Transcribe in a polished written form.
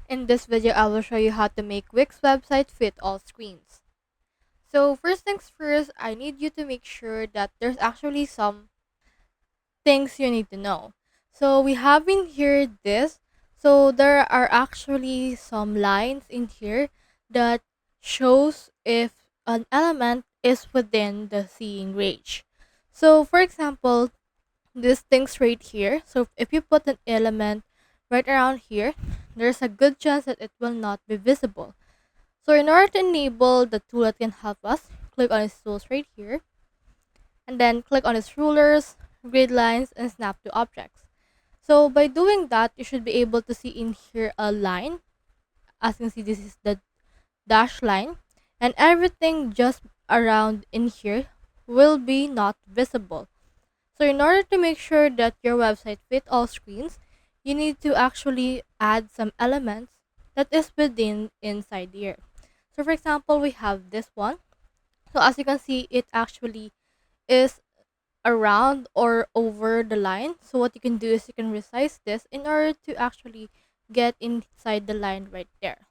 In this video, I will show you how to make Wix website fit all screens. So first things first, I need you to make sure that there's actually some things you need to know. So we have in here this. So there are actually some lines in here that shows if an element is within the seeing range. So for example, these things right here. So if you put an element right around here, there's a good chance that it will not be visible. So in order to enable the tool that can help us, click on its tools right here, and then click on its rulers, grid lines, and snap to objects. So by doing that, you should be able to see in here a line. As you can see, this is the dash line, and everything just around in here will be not visible. So in order to make sure that your website fit all screens, you need to actually add some elements that is within inside here. So for example, we have this one. So as you can see, it actually is around or over the line. So what you can do is you can resize this in order to actually get inside the line right there.